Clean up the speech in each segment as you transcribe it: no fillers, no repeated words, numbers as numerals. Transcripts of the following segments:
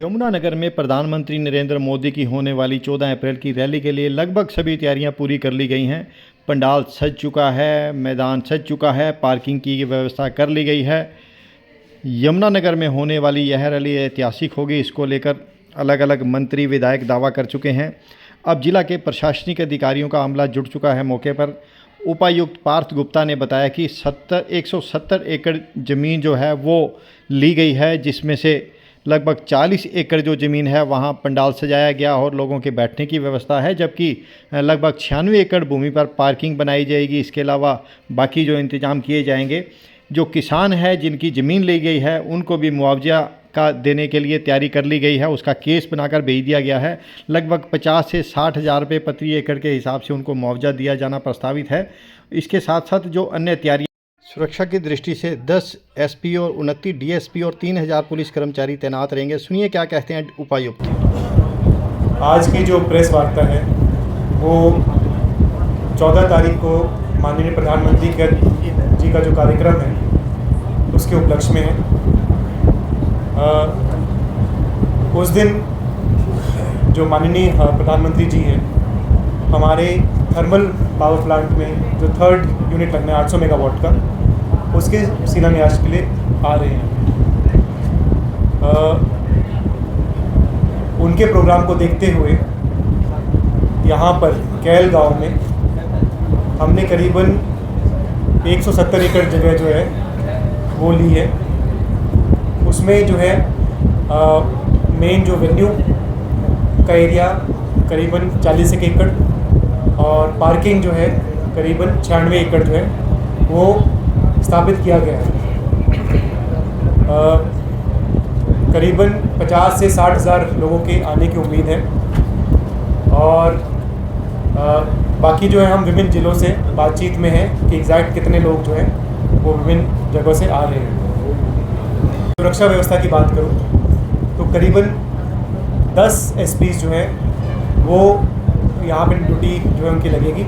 यमुनानगर में प्रधानमंत्री नरेंद्र मोदी की होने वाली 14 अप्रैल की रैली के लिए लगभग सभी तैयारियां पूरी कर ली गई हैं। पंडाल सज चुका है, मैदान सज चुका है, पार्किंग की व्यवस्था कर ली गई है। यमुनानगर में होने वाली यह रैली ऐतिहासिक होगी, इसको लेकर अलग अलग मंत्री विधायक दावा कर चुके हैं। अब जिला के प्रशासनिक अधिकारियों का अमला जुट चुका है मौके पर। उपायुक्त पार्थ गुप्ता ने बताया कि 170 एकड़ ज़मीन जो है वो ली गई है, जिसमें से लगभग 40 एकड़ जो ज़मीन है वहाँ पंडाल सजाया गया और लोगों के बैठने की व्यवस्था है, जबकि लगभग 96 एकड़ भूमि पर पार्किंग बनाई जाएगी। इसके अलावा बाकी जो इंतज़ाम किए जाएंगे, जो किसान है जिनकी ज़मीन ली गई है उनको भी मुआवजा का देने के लिए तैयारी कर ली गई है। उसका केस बनाकर भेज दिया गया है। लगभग 50 से 60 हज़ार रुपये प्रति एकड़ के हिसाब से उनको मुआवजा दिया जाना प्रस्तावित है। इसके साथ साथ जो अन्य तैयारी सुरक्षा की दृष्टि से 10 एसपी और 29 डीएसपी और 3000 पुलिस कर्मचारी तैनात रहेंगे। सुनिए क्या कहते हैं उपायुक्त। आज की जो प्रेस वार्ता है वो 14 तारीख को माननीय प्रधानमंत्री जी का जो कार्यक्रम है उसके उपलक्ष्य में है। उस दिन जो माननीय प्रधानमंत्री जी हैं हमारे थर्मल पावर प्लांट में जो 3rd यूनिट लगना है 800 मेगावाट का, उसके शिलान्यास के लिए आ रहे हैं। उनके प्रोग्राम को देखते हुए यहाँ पर कैल गांव में हमने करीबन 170 एकड़ जगह जो है वो ली है। उसमें जो है मेन जो वेन्यू का एरिया करीबन 40 एकड़ और पार्किंग जो है करीबन 96 एकड़ जो है वो स्थापित किया गया है। करीबन 50 से 60 हज़ार लोगों के आने की उम्मीद है और बाकी जो है हम विभिन्न ज़िलों से बातचीत में हैं कि एग्जैक्ट कितने लोग जो हैं वो विभिन्न जगहों से आ रहे हैं। सुरक्षा व्यवस्था की बात करूँ तो करीबन 10 एसपीज़ जो हैं वो यहाँ पर ड्यूटी जो है उनकी लगेगी।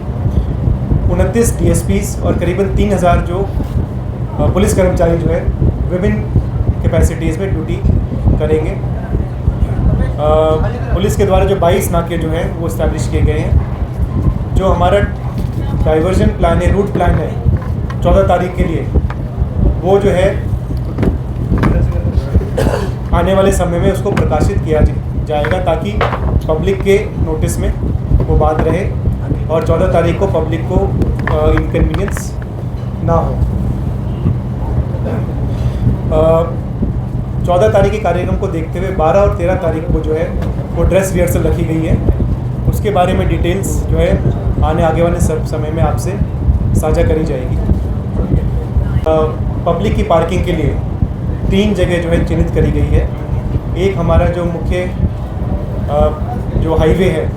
29 डीएसपीज़ और करीबन 3000 जो पुलिस कर्मचारी जो है विभिन्न कैपेसिटीज़ में ड्यूटी करेंगे। पुलिस के द्वारा जो 22 नाके जो हैं वो इस्टेब्लिश किए गए हैं। जो हमारा डाइवर्जन प्लान है, रूट प्लान है 14 तारीख के लिए, वो जो है आने वाले समय में उसको प्रकाशित किया जाएगा ताकि पब्लिक के नोटिस में वो बात रहे और 14 तारीख को पब्लिक को इनकन्वीनियंस ना हो। 14 तारीख के कार्यक्रम को देखते हुए 12 और 13 तारीख को जो है वो ड्रेस रिहर्सल रखी गई है। उसके बारे में डिटेल्स जो है आगे वाले समय में आपसे साझा करी जाएगी। पब्लिक की पार्किंग के लिए 3 जगह जो है चिन्हित करी गई है। एक हमारा जो मुख्य जो हाईवे है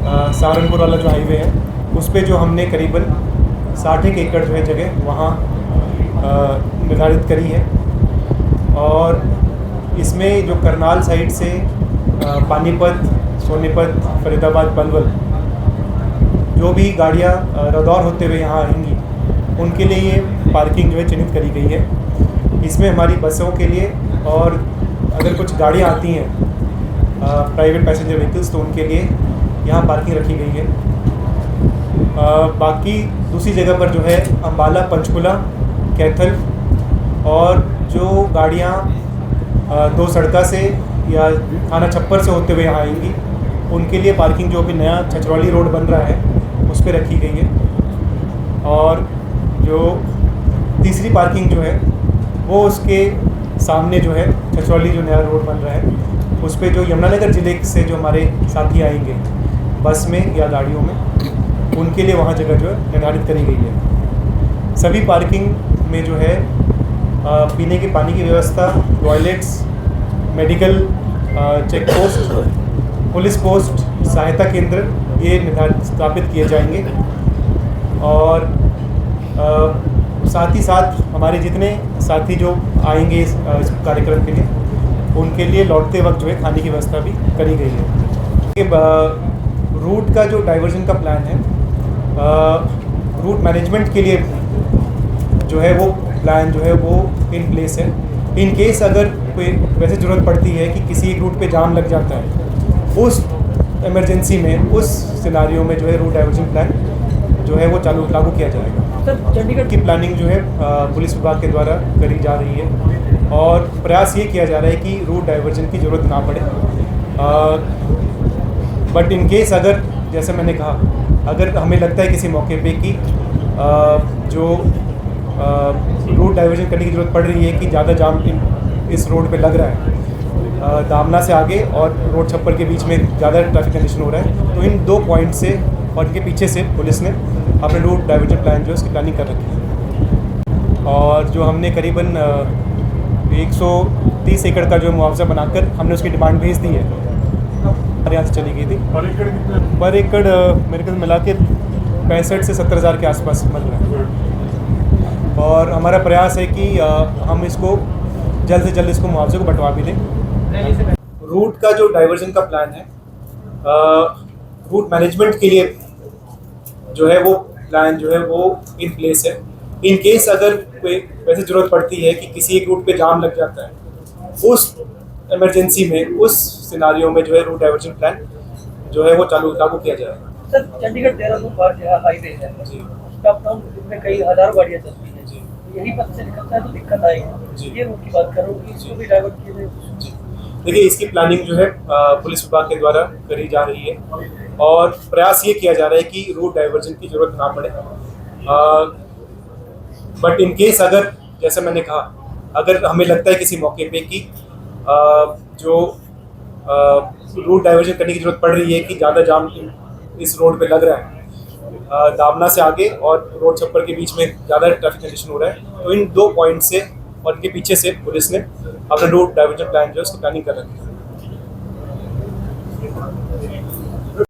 सहारनपुर वाला जो हाईवे है उस पे जो हमने करीबन 60 एकड़ जो है जगह वहाँ निर्धारित करी है। और इसमें जो करनाल साइड से पानीपत, सोनीपत, फरीदाबाद, पलवल जो भी गाड़ियाँ रदौर होते हुए यहाँ आएंगी उनके लिए ये पार्किंग जो है चिन्हित करी गई है। इसमें हमारी बसों के लिए और अगर कुछ गाड़ियाँ आती हैं प्राइवेट पैसेंजर व्हीकल्स तो उनके लिए यहाँ पार्किंग रखी गई है। बाकी दूसरी जगह पर जो है अम्बाला, पंचकुला, कैथल और जो गाड़ियाँ 2 सड़का से या थाना छप्पर से होते हुए यहाँ आएंगी उनके लिए पार्किंग जो अभी नया छछरौली रोड बन रहा है उस पर रखी गई है। और जो तीसरी पार्किंग जो है वो उसके सामने जो है छछरौली जो नया रोड बन रहा है उस पर जो यमुनानगर ज़िले से जो हमारे साथी आएंगे बस में या गाड़ियों में उनके लिए वहाँ जगह जो है निर्धारित करी गई है। सभी पार्किंग में जो है पीने के पानी की व्यवस्था, toilets, medical check post, police post, सहायता केंद्र ये निर्धारित स्थापित किए जाएंगे। और साथ ही साथ हमारे जितने साथी जो आएंगे इस कार्यक्रम के लिए उनके लिए लौटते वक्त जो है खाने की व्यवस्था भी करी गई है। रूट का जो डाइवर्जन का प्लान है, रूट मैनेजमेंट के लिए जो है वो प्लान जो है वो इन प्लेस है। इन केस अगर कोई वैसे ज़रूरत पड़ती है कि किसी एक रूट पे जाम लग जाता है, उस इमरजेंसी में, उस सिनारियो में जो है रूट डाइवर्जन प्लान जो है वो लागू किया जाएगा। सर चंडीगढ़ की प्लानिंग जो है पुलिस विभाग के द्वारा करी जा रही है और प्रयास ये किया जा रहा है कि रूट डाइवर्जन की ज़रूरत ना पड़े। बट इन केस अगर, जैसे मैंने कहा, अगर हमें लगता है किसी मौके पे कि जो रूट डाइवर्जन करने की ज़रूरत पड़ रही है कि ज़्यादा जाम इस रोड पे लग रहा है, दामना से आगे और रोड छप्पर के बीच में ज़्यादा ट्रैफिक कंडीशन हो रहा है, तो इन 2 पॉइंट से और इनके पीछे से पुलिस ने अपने रूट डाइवर्जन प्लान जो है उसकी प्लानिंग कर रखी है। और जो हमने करीबन 130 एकड़ का जो मुआवजा बनाकर हमने उसकी डिमांड भेज दी है, हमारे यहाँ से चली गई थी। पर एकड़ मेरे को मिला के 65 से 70 हज़ार के आसपास मिल रहा है। और हमारा प्रयास है कि हम इसको जल्द से जल्द इसको मुआवजे को बंटवा भी दें। रूट का जो डाइवर्जन का प्लान है, रूट मैनेजमेंट के लिए जो है वो प्लान जो है वो इन प्लेस है। इन केस अगर कोई वैसे ज़रूरत पड़ती है कि किसी एक रूट पे जाम लग जाता है, उस इमरजेंसी में, उस सिनारियो में जो है रूट डाइवर्जन प्लान जो है वो लागू किया जाएगा। सर चंडीगढ़ देहरादून हाईवे है जी, उसका अपडाउन में कई हजारों गाड़ियाँ चलती हैं जी, यही पथ से निकलता है तो दिक्कत आएगी। जी। ये रूट की बात करो कि इसको भी डाइवर्ट किए जाए। जी। देखिए, इसकी प्लानिंग जो है पुलिस विभाग के द्वारा करी जा रही है और प्रयास ये किया जा रहा है कि रूट डाइवर्जन की ज़रूरत ना पड़े। बट इन केस अगर, जैसे मैंने कहा, अगर हमें लगता है किसी मौके पे कि जो रूट डाइवर्जन करने की ज़रूरत पड़ रही है कि ज़्यादा जाम इस रोड पे लग रहा है, दामना से आगे और रोड छप्पर के बीच में ज़्यादा ट्रैफिक कंडीशन हो रहा है, तो इन 2 पॉइंट से और इनके पीछे से पुलिस ने अपना रूट डाइवर्जन प्लान जो है उसकी प्लानिंग कर रखी है।